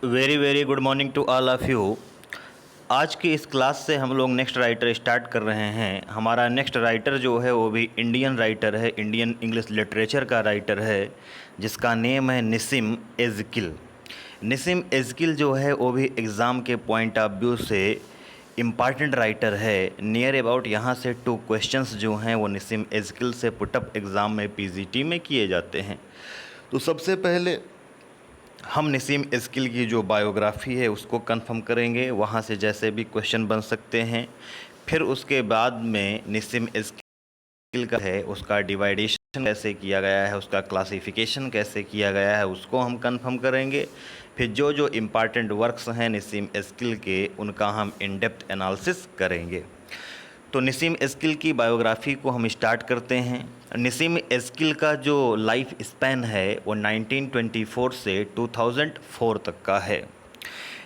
Very very good morning to all of you. आज की इस क्लास से हम लोग नेक्स्ट राइटर स्टार्ट कर रहे हैं। हमारा नेक्स्ट राइटर जो है वो भी इंडियन राइटर है, इंडियन इंग्लिश लिटरेचर का राइटर है, जिसका नेम है निसिम एज़किल। निसिम एज़किल जो है वो भी एग्ज़ाम के पॉइंट ऑफ व्यू से इम्पॉर्टेंट राइटर है। नियर अबाउट यहाँ से 2 क्वेश्चंस जो हैं वो निसिम एज़किल से पुटअप एग्ज़ाम में पीजीटी में किए जाते हैं। तो सबसे पहले हम निसिम एज़किल की जो बायोग्राफ़ी है उसको कंफर्म करेंगे, वहाँ से जैसे भी क्वेश्चन बन सकते हैं। फिर उसके बाद में निसिम एज़किल का है उसका डिवाइडेशन कैसे किया गया है, उसका क्लासिफिकेशन कैसे किया गया है, उसको हम कंफर्म करेंगे। फिर जो जो इम्पॉर्टेंट वर्क्स हैं निसिम एज़किल के उनका हम इन डेप्थ एनालिसिस करेंगे। तो निसिम एज़किल की बायोग्राफ़ी को हम स्टार्ट करते हैं। निसिम एज़किल का जो लाइफ स्पैन है वो 1924 से 2004 तक का है।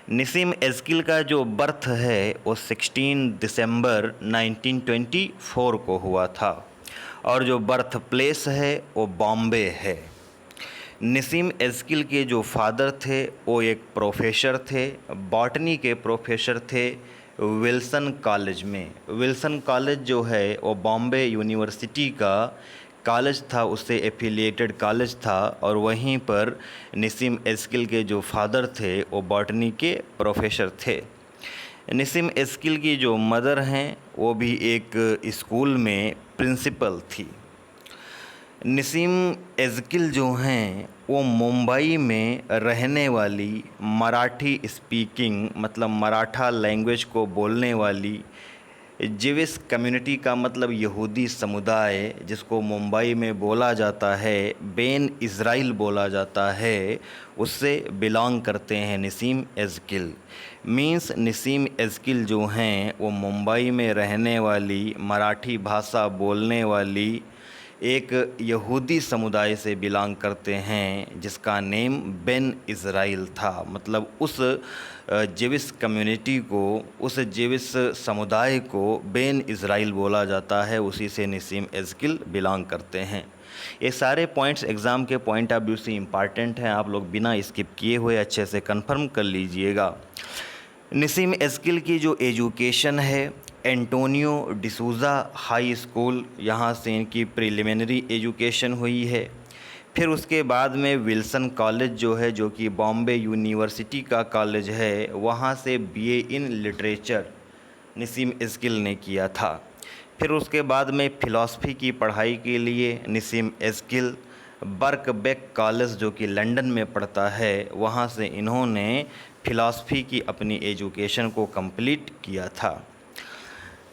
निसिम एज़किल का जो बर्थ है वो 16 दिसंबर 1924 को हुआ था और जो बर्थ प्लेस है वो बॉम्बे है। निसिम एज़किल के जो फादर थे वो एक प्रोफेसर थे, बॉटनी के प्रोफेसर थे विल्सन कॉलेज में। विल्सन कॉलेज जो है वो बॉम्बे यूनिवर्सिटी का कॉलेज था, उससे एफिलिएटेड कॉलेज था और वहीं पर निसिम एज़किल के जो फादर थे वो बॉटनी के प्रोफेसर थे। निसिम एज़किल की जो मदर हैं वो भी एक स्कूल में प्रिंसिपल थी। निसिम एज़किल जो हैं वो मुंबई में रहने वाली मराठी स्पीकिंग मतलब मराठा लैंग्वेज को बोलने वाली जिविश कम्युनिटी का मतलब यहूदी समुदाय जिसको मुंबई में बोला जाता है, बेन इज़राइल बोला जाता है, उससे बिलोंग करते हैं निसिम एज़किल। मीन्स निसिम एज़किल जो हैं वो मुंबई में रहने वाली मराठी भाषा बोलने वाली एक यहूदी समुदाय से बिलोंग करते हैं जिसका नेम बेन इज़राइल था। मतलब उस जेविश कम्युनिटी को, उस जेविश समुदाय को बेन इज़राइल बोला जाता है, उसी से निसिम एज़किल बिलोंग करते हैं। ये सारे पॉइंट्स एग्ज़ाम के पॉइंट ऑफ व्यू से इम्पॉर्टेंट हैं, आप लोग बिना स्किप किए हुए अच्छे से कंफर्म कर लीजिएगा। निसिम एज़किल की जो एजुकेशन है एंटोनियो डिसूज़ा हाई स्कूल, यहाँ से इनकी प्रिलिमिनरी एजुकेशन हुई है। फिर उसके बाद में विल्सन कॉलेज जो है, जो कि बॉम्बे यूनिवर्सिटी का कॉलेज है, वहाँ से बीए इन लिटरेचर निसिम एज़किल ने किया था। फिर उसके बाद में फ़िलासफ़ी की पढ़ाई के लिए निसिम एज़किल बर्कबेक कॉलेज जो कि लंदन में पढ़ता है, वहाँ से इन्होंने फ़िलासफ़ी की अपनी एजुकेशन को कंप्लीट किया था।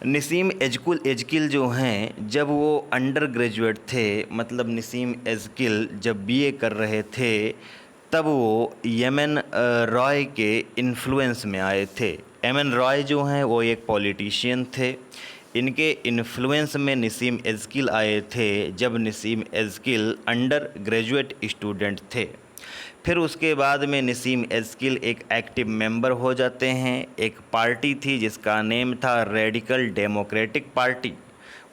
निसिम एज़किल जो हैं जब वो अंडर ग्रेजुएट थे, मतलब निसिम एज़किल जब बीए कर रहे थे, तब वो एम.एन. रॉय के इन्फ्लुएंस में आए थे। एम.एन. रॉय जो हैं वो एक पॉलिटिशियन थे, इनके इन्फ्लुएंस में निसिम एज़किल आए थे जब निसिम एज़किल अंडर ग्रेजुएट स्टूडेंट थे। फिर उसके बाद में निसिम एज़किल एक एक्टिव मेंबर हो जाते हैं। एक पार्टी थी जिसका नेम था रेडिकल डेमोक्रेटिक पार्टी,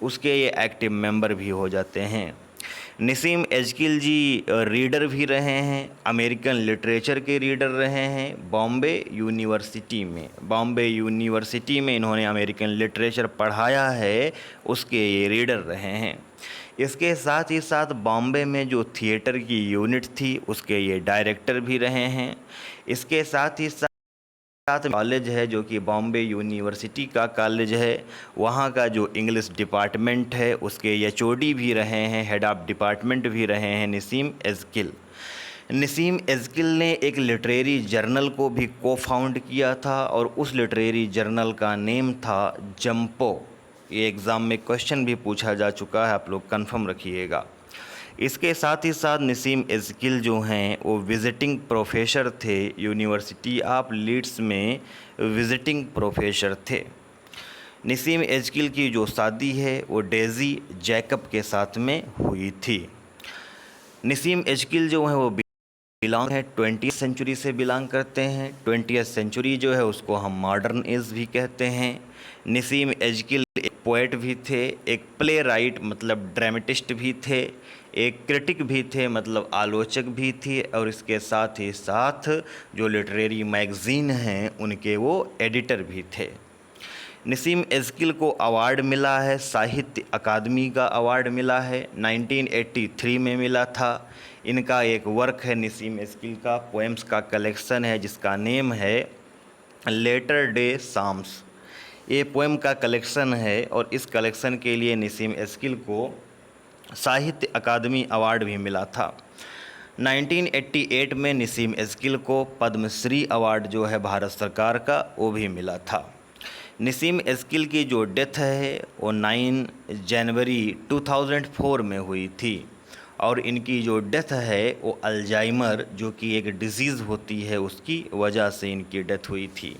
उसके ये एक्टिव मेंबर भी हो जाते हैं। निसिम एज़किल जी रीडर भी रहे हैं, अमेरिकन लिटरेचर के रीडर रहे हैं बॉम्बे यूनिवर्सिटी में। बॉम्बे यूनिवर्सिटी में इन्होंने अमेरिकन लिटरेचर पढ़ाया है, उसके ये रीडर रहे हैं। इसके साथ ही साथ बॉम्बे में जो थिएटर की यूनिट थी उसके ये डायरेक्टर भी रहे हैं। इसके साथ ही साथ कॉलेज है जो कि बॉम्बे यूनिवर्सिटी का कॉलेज है, वहाँ का जो इंग्लिश डिपार्टमेंट है उसके एचओडी भी रहे हैं, हेड ऑफ़ डिपार्टमेंट भी रहे हैं निसिम एज़किल। निसिम एज़किल ने एक लिटरेरी जर्नल को भी को फाउंड किया था और उस लिटरेरी जर्नल का नेम था जंपो। ये एग्ज़ाम में क्वेश्चन भी पूछा जा चुका है, आप लोग कंफर्म रखिएगा। इसके साथ ही साथ निसिम एज़किल जो हैं वो विज़िटिंग प्रोफेसर थे, यूनिवर्सिटी ऑफ लीड्स में विज़िटिंग प्रोफेसर थे। निसिम एज़किल की जो शादी है वो डेज़ी जैकब के साथ में हुई थी। निसिम एज़किल जो हैं वो बिलोंग है 20th सेंचुरी से बिलोंग करते हैं। 20th सेंचुरी जो है उसको हम मॉडर्न एज भी कहते हैं। निसिम एज़किल एक पोएट भी थे, एक प्ले राइट मतलब ड्रामेटिस्ट भी थे, एक क्रिटिक भी थे, मतलब आलोचक भी थे, और इसके साथ ही साथ जो लिटरेरी मैगज़ीन हैं उनके वो एडिटर भी थे। नसीम एज़किल को अवार्ड मिला है, साहित्य अकादमी का अवार्ड मिला है, 1983 में मिला था। इनका एक वर्क है नसीम एज़किल का, पोएम्स का कलेक्शन है जिसका नेम है लेटर डे साम्स। ये पोएम का कलेक्शन है और इस कलेक्शन के लिए नसीम एज़किल को साहित्य अकादमी अवार्ड भी मिला था। 1988 में नसीम एज़किल को पद्मश्री अवार्ड जो है भारत सरकार का वो भी मिला था। नसीम एज़किल की जो डेथ है वो 9 जनवरी 2004 में हुई थी और इनकी जो डेथ है वो अल्जाइमर जो कि एक डिजीज़ होती है उसकी वजह से इनकी डेथ हुई थी।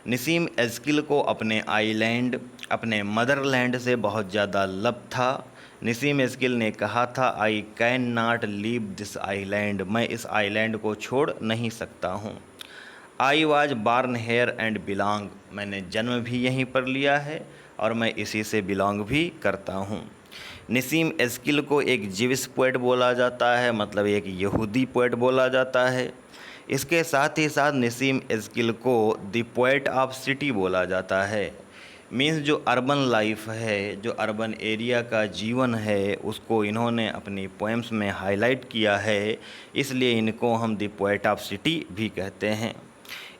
नसीम एज़किल को अपने आइलैंड, अपने मदरलैंड से बहुत ज़्यादा लब था। नसीम एज़किल ने कहा था, I can not leave this island, मैं इस आइलैंड को छोड़ नहीं सकता हूँ। I was born here and belong, मैंने जन्म भी यहीं पर लिया है और मैं इसी से बिलोंग भी करता हूँ। नसीम एज़किल को एक जिविश पोएट बोला जाता है, मतलब एक यहूदी पोएट बोला जाता है। इसके साथ ही साथ नसीम एज़किल को द पोएट ऑफ सिटी बोला जाता है। मीन्स जो अर्बन लाइफ है, जो अर्बन एरिया का जीवन है, उसको इन्होंने अपनी पोएम्स में हाईलाइट किया है, इसलिए इनको हम द पोएट ऑफ सिटी भी कहते हैं।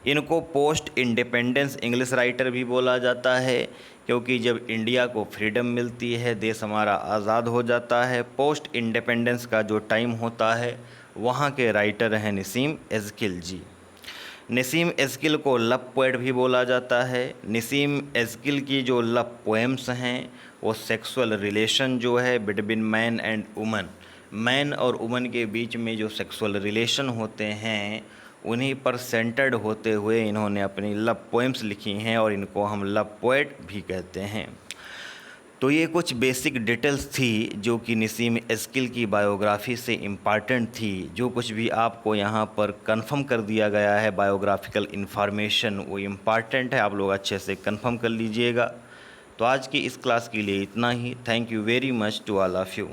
इनको पोस्ट इंडिपेंडेंस इंग्लिश राइटर भी बोला जाता है, क्योंकि जब इंडिया को फ्रीडम मिलती है, देश हमारा आज़ाद हो जाता है, पोस्ट इंडिपेंडेंस का जो टाइम होता है वहाँ के राइटर हैं नसीम एज़किल जी। नसीम एज़किल को लव पोएट भी बोला जाता है। नसीम एज़किल की जो लव पोएम्स हैं वो सेक्सुअल रिलेशन जो है between man and woman, man और वुमन के बीच में जो सेक्सुअल रिलेशन होते हैं उन्हीं पर सेंटर्ड होते हुए इन्होंने अपनी लव पोएम्स लिखी हैं और इनको हम लव पोएट भी कहते हैं। तो ये कुछ बेसिक डिटेल्स थी जो कि नसीम एज़किल की बायोग्राफ़ी से इम्पॉर्टेंट थी। जो कुछ भी आपको यहाँ पर कंफर्म कर दिया गया है बायोग्राफिकल इन्फॉर्मेशन वो इम्पॉर्टेंट है, आप लोग अच्छे से कंफर्म कर लीजिएगा। तो आज की इस क्लास के लिए इतना ही। Thank you very much to all of you.